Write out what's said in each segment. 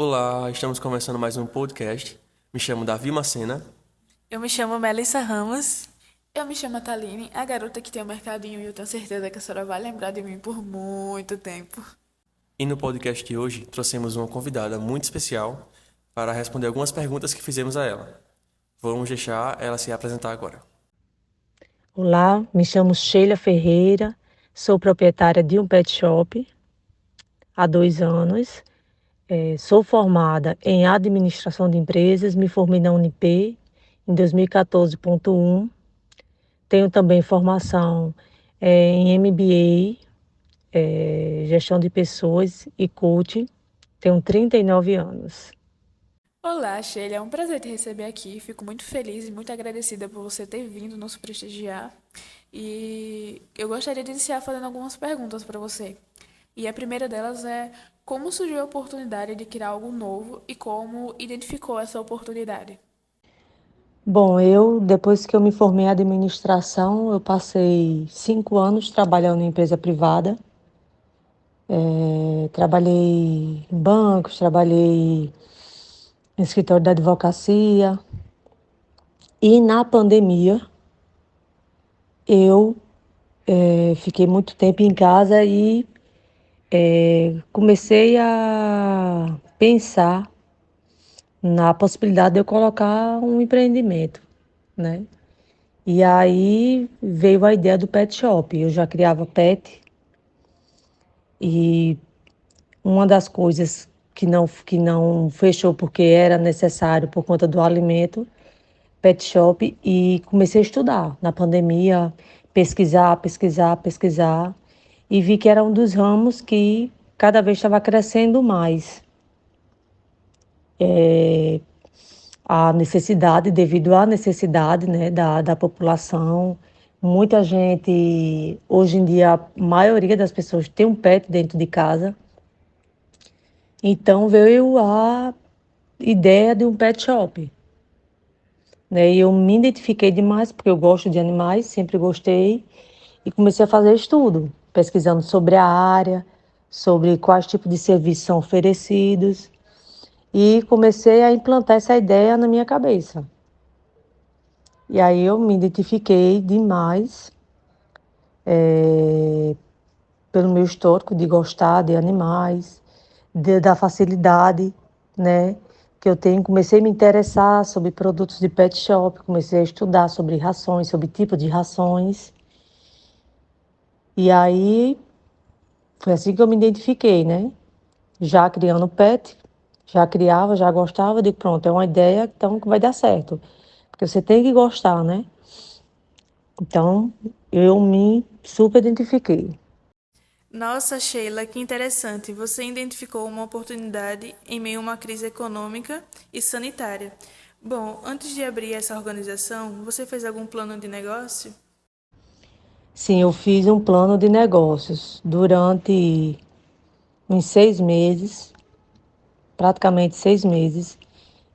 Olá, estamos começando mais um podcast. Me chamo Davi Macena. Eu me chamo Melissa Ramos. Eu me chamo Taline, a garota que tem o mercadinho e eu tenho certeza que a senhora vai lembrar de mim por muito tempo. E no podcast de hoje trouxemos uma convidada muito especial para responder algumas perguntas que fizemos a ela. Vamos deixar ela se apresentar agora. Olá, me chamo Sheila Ferreira, sou proprietária de um pet shop há 2 anos. Sou formada em administração de empresas, me formei na Unip em 2014.1. Tenho também formação em MBA, gestão de pessoas e coaching. Tenho 39 anos. Olá, Sheila, é um prazer te receber aqui. Fico muito feliz e muito agradecida por você ter vindo nos prestigiar. E eu gostaria de iniciar fazendo algumas perguntas para você. E a primeira delas é: como surgiu a oportunidade de criar algo novo e como identificou essa oportunidade? Bom, depois que eu me formei em administração, eu passei 5 anos trabalhando em empresa privada. Trabalhei em bancos, trabalhei em escritório da advocacia. E na pandemia, eu fiquei muito tempo em casa e comecei a pensar na possibilidade de eu colocar um empreendimento, né? E aí veio a ideia do pet shop. Eu já criava pet e uma das coisas que não fechou porque era necessário por conta do alimento, pet shop, e comecei a estudar na pandemia, pesquisar, pesquisar, pesquisar, e vi que era um dos ramos que cada vez estava crescendo mais. A necessidade, devido à necessidade, né, da população. Muita gente, hoje em dia, a maioria das pessoas tem um pet dentro de casa. Então veio a ideia de um pet shop, né? E eu me identifiquei demais porque eu gosto de animais, sempre gostei, e comecei a fazer estudo, pesquisando sobre a área, sobre quais tipos de serviços são oferecidos, e comecei a implantar essa ideia na minha cabeça. E aí eu me identifiquei demais pelo meu histórico de gostar de animais, da facilidade, né, que eu tenho. Comecei a me interessar sobre produtos de pet shop, comecei a estudar sobre rações, sobre tipo de rações. E aí foi assim que eu me identifiquei, né? Já criando pet, já criava, já gostava, digo, pronto, é uma ideia então que vai dar certo. Porque você tem que gostar, né? Então, eu me super identifiquei. Nossa, Sheila, que interessante. Você identificou uma oportunidade em meio a uma crise econômica e sanitária. Bom, antes de abrir essa organização, você fez algum plano de negócio? Sim, eu fiz um plano de negócios durante uns 6 meses, praticamente 6 meses.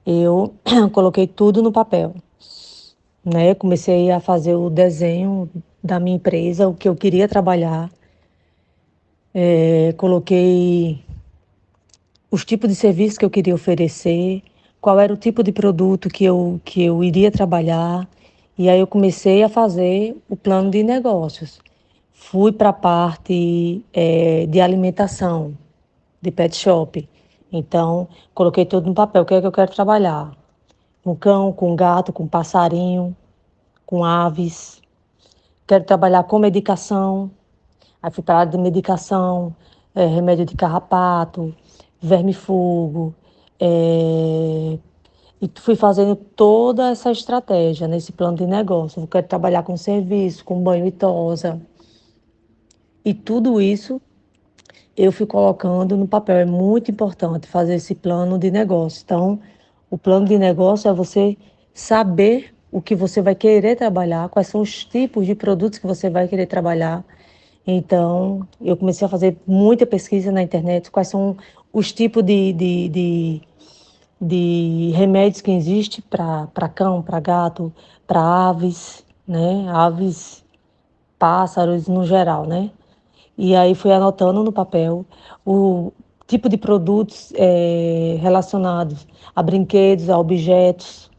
Eu coloquei tudo no papel, né? Comecei a fazer o desenho da minha empresa, o que eu queria trabalhar. Coloquei os tipos de serviço que eu queria oferecer, qual era o tipo de produto que eu iria trabalhar. E aí eu comecei a fazer o plano de negócios. Fui para a parte de alimentação, de pet shop. Então, coloquei tudo no papel. O que é que eu quero trabalhar? Com cão, com gato, com passarinho, com aves. Quero trabalhar com medicação. Aí fui para a área de medicação, remédio de carrapato, vermífugo. E fui fazendo toda essa estratégia nesse plano de negócio. Eu quero trabalhar com serviço, com banho e tosa. E tudo isso eu fui colocando no papel. É muito importante fazer esse plano de negócio. Então, o plano de negócio é você saber o que você vai querer trabalhar, quais são os tipos de produtos que você vai querer trabalhar. Então, eu comecei a fazer muita pesquisa na internet, quais são os tipos de remédios que existem para cão, para gato, para aves, né? Aves, pássaros no geral, né? E aí fui anotando no papel. tipo de produtos relacionados a brinquedos, a objetos,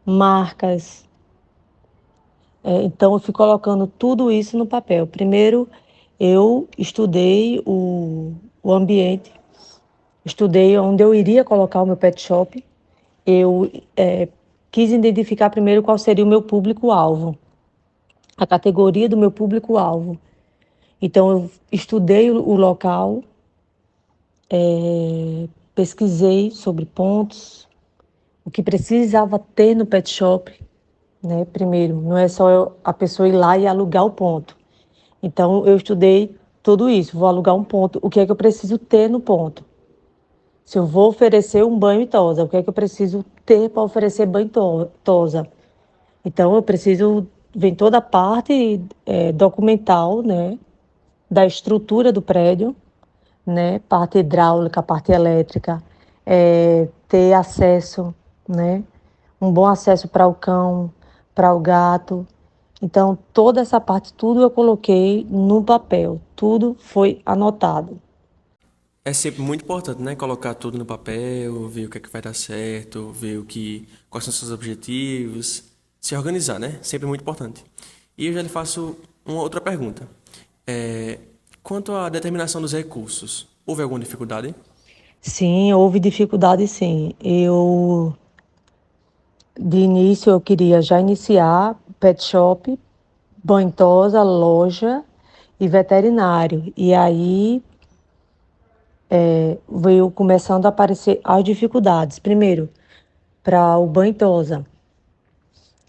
marcas. Então, eu fui colocando tudo isso no papel. Primeiro, eu estudei o ambiente, estudei onde eu iria colocar o meu pet shop. Eu quis identificar primeiro qual seria o meu público-alvo, a categoria do meu público-alvo. Então, eu estudei o local, pesquisei sobre pontos, o que precisava ter no pet shop, né? Primeiro, não é só a pessoa ir lá e alugar o ponto. Então, eu estudei tudo isso. Vou alugar um ponto. O que é que eu preciso ter no ponto? Se eu vou oferecer um banho e tosa, o que é que eu preciso ter para oferecer banho e tosa? Então, eu preciso ver toda a parte documental, né, da estrutura do prédio, né, parte hidráulica, parte elétrica, ter acesso, né, um bom acesso para o cão, para o gato. Então, toda essa parte, tudo eu coloquei no papel, tudo foi anotado. É sempre muito importante, né? Colocar tudo no papel, ver o que é que vai dar certo, ver quais são os seus objetivos, se organizar, né? Sempre muito importante. E eu já lhe faço uma outra pergunta. É, quanto à determinação dos recursos, houve alguma dificuldade? Sim, houve dificuldade, sim. De início, eu queria já iniciar pet shop, banhosa, loja e veterinário. E aí veio começando a aparecer as dificuldades. Primeiro, para o banho tosa,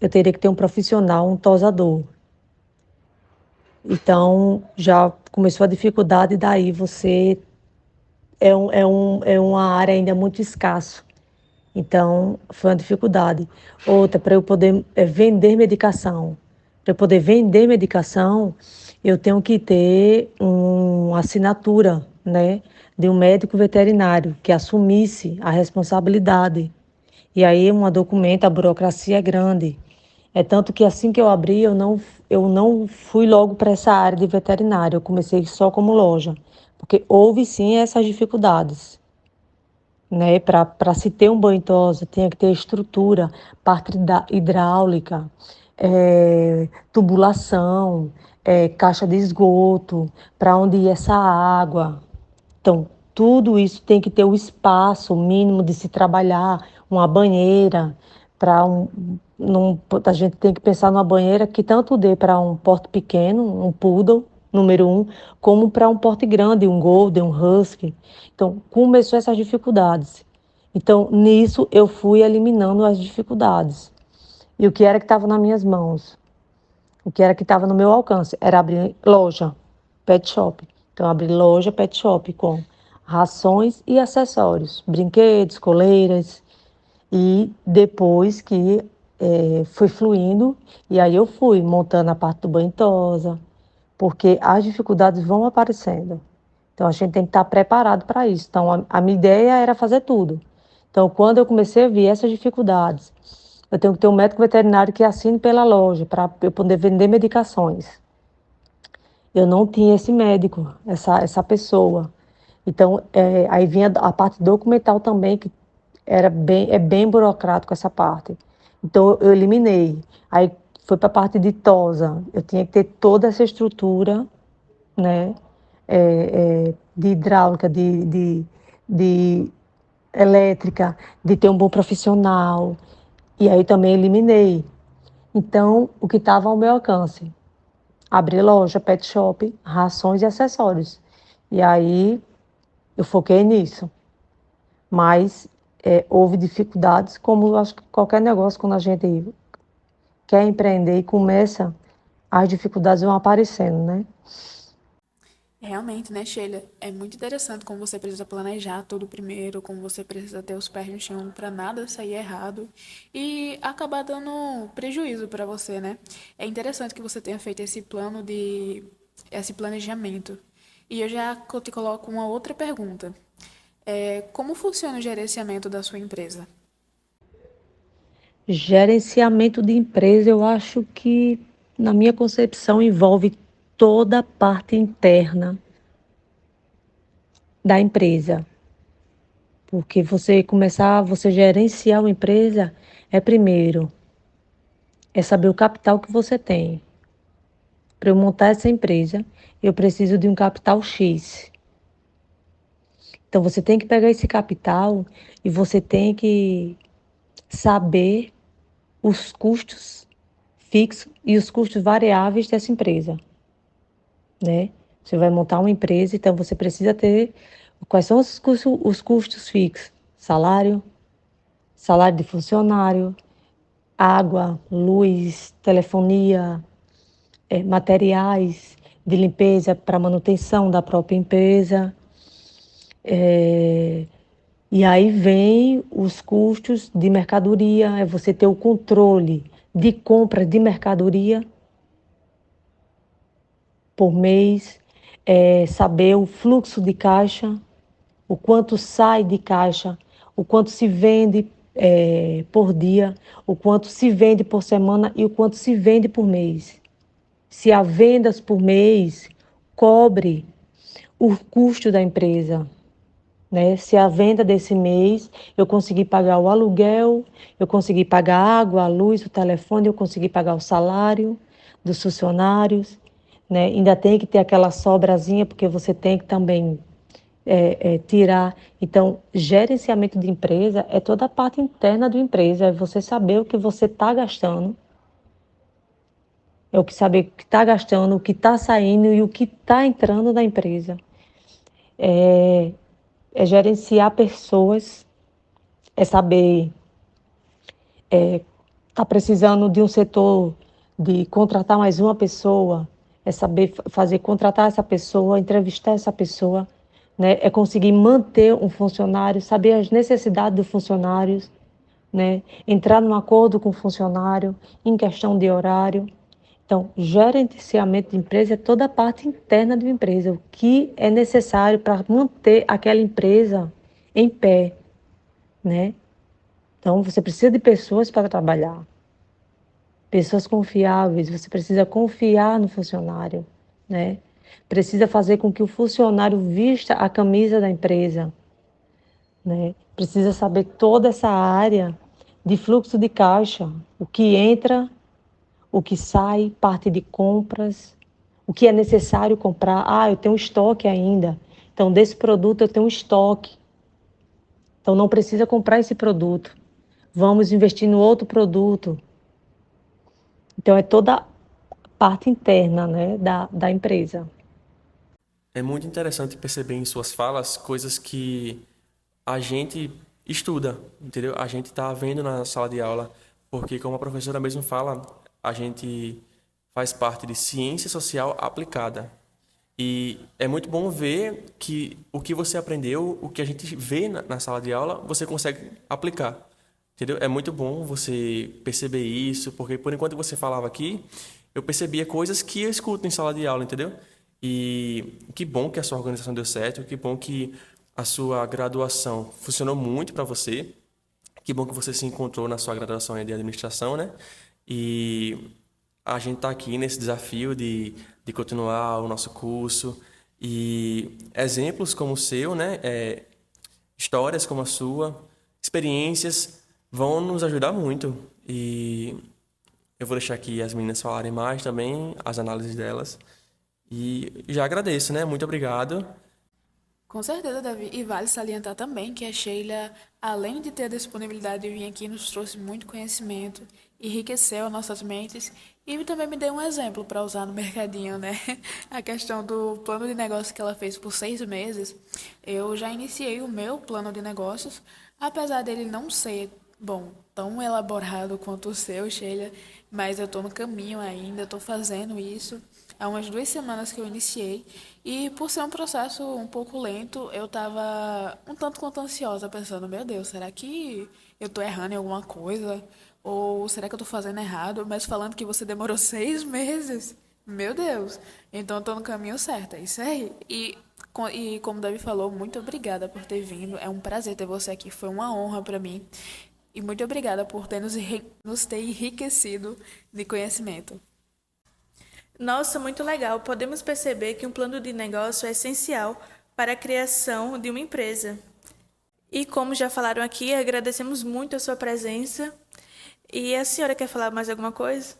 eu teria que ter um profissional, um tosador. Então, já começou a dificuldade, daí você é uma área ainda muito escasso. Então, foi uma dificuldade. Outra, para eu poder vender medicação. Para eu poder vender medicação, eu tenho que ter uma assinatura, né, de um médico veterinário que assumisse a responsabilidade. E aí, uma documenta, a burocracia é grande. É tanto que assim que eu abri, eu não fui logo para essa área de veterinário. Eu comecei só como loja, porque houve sim essas dificuldades, né? Para se ter um banho tosa, tinha que ter estrutura, parte hidráulica, tubulação, caixa de esgoto, para onde ia essa água. Então, tudo isso tem que ter o espaço mínimo de se trabalhar, uma banheira, para a gente tem que pensar numa banheira que tanto dê para um porte pequeno, um poodle, número um, como para um porte grande, um golden, um husky. Então, começou essas dificuldades. Então, nisso eu fui eliminando as dificuldades. E o que era que estava nas minhas mãos? O que era que estava no meu alcance? Era abrir loja, pet shop. Então, abri loja, pet shop com rações e acessórios, brinquedos, coleiras. E depois que foi fluindo, e aí eu fui montando a parte do banho tosa, porque as dificuldades vão aparecendo. Então, a gente tem que estar preparado para isso. Então, a minha ideia era fazer tudo. Então, quando eu comecei a ver essas dificuldades, eu tenho que ter um médico veterinário que assine pela loja para eu poder vender medicações. Eu não tinha esse médico, essa pessoa. Então, aí vinha a parte documental também, que é bem burocrático essa parte. Então, eu eliminei. Aí foi para a parte de tosa. Eu tinha que ter toda essa estrutura, né? De hidráulica, de elétrica, de ter um bom profissional. E aí também eliminei. Então, o que estava ao meu alcance? Abrir loja, pet shop, rações e acessórios. E aí eu foquei nisso. Mas houve dificuldades, como eu acho que qualquer negócio, quando a gente quer empreender e começa, as dificuldades vão aparecendo, né? Realmente, né, Sheila? É muito interessante como você precisa planejar tudo primeiro, como você precisa ter os pés no chão para nada sair errado e acabar dando prejuízo para você, né? É interessante que você tenha feito esse planejamento. E eu já te coloco uma outra pergunta. Como funciona o gerenciamento da sua empresa? Gerenciamento de empresa, eu acho que, na minha concepção, envolve toda a parte interna da empresa. Porque você gerenciar uma empresa primeiro, é saber o capital que você tem. Para eu montar essa empresa, eu preciso de um capital X. Então você tem que pegar esse capital e você tem que saber os custos fixos e os custos variáveis dessa empresa, né? Você vai montar uma empresa, então você precisa ter quais são os custos fixos: salário, salário de funcionário, água, luz, telefonia, materiais de limpeza para manutenção da própria empresa. E aí vem os custos de mercadoria, é você ter o controle de compra de mercadoria por mês, saber o fluxo de caixa, o quanto sai de caixa, o quanto se vende por dia, o quanto se vende por semana e o quanto se vende por mês. Se há vendas por mês, cobre o custo da empresa, né? Se a venda desse mês eu conseguir pagar o aluguel, eu conseguir pagar a água, a luz, o telefone, eu conseguir pagar o salário dos funcionários, né? Ainda tem que ter aquela sobrazinha, porque você tem que também tirar. Então, gerenciamento de empresa é toda a parte interna da empresa, é você saber o que você está gastando, é o que saber o que está gastando, o que está saindo e o que está entrando na empresa. É gerenciar pessoas, é saber, está precisando de um setor de contratar mais uma pessoa, é saber contratar essa pessoa, entrevistar essa pessoa, né? É conseguir manter um funcionário, saber as necessidades dos funcionários, né? Entrar num acordo com o funcionário em questão de horário. Então, gerenciamento de empresa é toda a parte interna de uma empresa, o que é necessário para manter aquela empresa em pé, né? Então, você precisa de pessoas para trabalhar, pessoas confiáveis, você precisa confiar no funcionário, né? Precisa fazer com que o funcionário vista a camisa da empresa, né? Precisa saber toda essa área de fluxo de caixa, o que entra, o que sai, parte de compras, o que é necessário comprar. Ah, eu tenho estoque ainda, então desse produto eu tenho estoque, então não precisa comprar esse produto. Vamos investir no outro produto. Então, é toda a parte interna, né, da empresa. É muito interessante perceber em suas falas coisas que a gente estuda, entendeu? A gente está vendo na sala de aula, porque como a professora mesmo fala, a gente faz parte de ciência social aplicada. E é muito bom ver que o que você aprendeu, o que a gente vê na sala de aula, você consegue aplicar. Entendeu? É muito bom você perceber isso, porque por enquanto você falava aqui, eu percebia coisas que eu escuto em sala de aula, entendeu? E que bom que a sua organização deu certo, que bom que a sua graduação funcionou muito para você, que bom que você se encontrou na sua graduação de administração, né? E a gente está aqui nesse desafio de continuar o nosso curso e exemplos como o seu, né? Histórias como a sua, experiências vão nos ajudar muito. E eu vou deixar aqui as meninas falarem mais também, as análises delas. E já agradeço, né? Muito obrigado. Com certeza, Davi. E vale salientar também que a Sheila, além de ter a disponibilidade de vir aqui, nos trouxe muito conhecimento, enriqueceu as nossas mentes e também me deu um exemplo para usar no mercadinho, né? A questão do plano de negócio que ela fez por 6 meses, eu já iniciei o meu plano de negócios, apesar dele não ser, bom, tão elaborado quanto o seu, Sheila, mas eu estou no caminho ainda, estou fazendo isso. Há umas 2 semanas que eu iniciei e por ser um processo um pouco lento, eu estava um tanto quanto ansiosa, pensando, meu Deus, será que eu estou errando em alguma coisa? Ou será que eu estou fazendo errado? Mas falando que você demorou 6 meses, meu Deus, então eu estou no caminho certo, é isso aí. E como o Davi falou, muito obrigada por ter vindo, é um prazer ter você aqui, foi uma honra para mim. E muito obrigada por ter nos ter enriquecido de conhecimento. Nossa, muito legal. Podemos perceber que um plano de negócio é essencial para a criação de uma empresa. E como já falaram aqui, agradecemos muito a sua presença. E a senhora quer falar mais alguma coisa?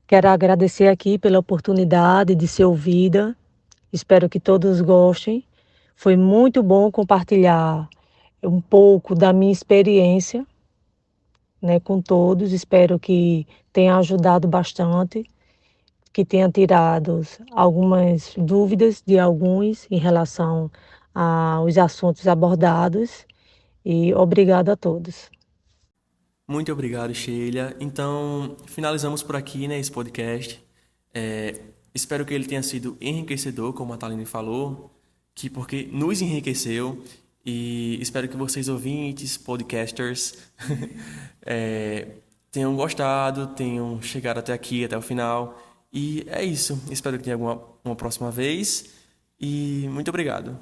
Quero agradecer aqui pela oportunidade de ser ouvida. Espero que todos gostem. Foi muito bom compartilhar um pouco da minha experiência, né, com todos. Espero que tenha ajudado bastante, que tenha tirado algumas dúvidas de alguns em relação aos assuntos abordados. E obrigado a todos. Muito obrigado, Sheila. Então, finalizamos por aqui, né, esse podcast. Espero que ele tenha sido enriquecedor, como a Thaline falou, porque nos enriqueceu. E espero que vocês, ouvintes, podcasters, tenham gostado, tenham chegado até aqui, até o final. E é isso. Espero que tenha uma próxima vez. E muito obrigado.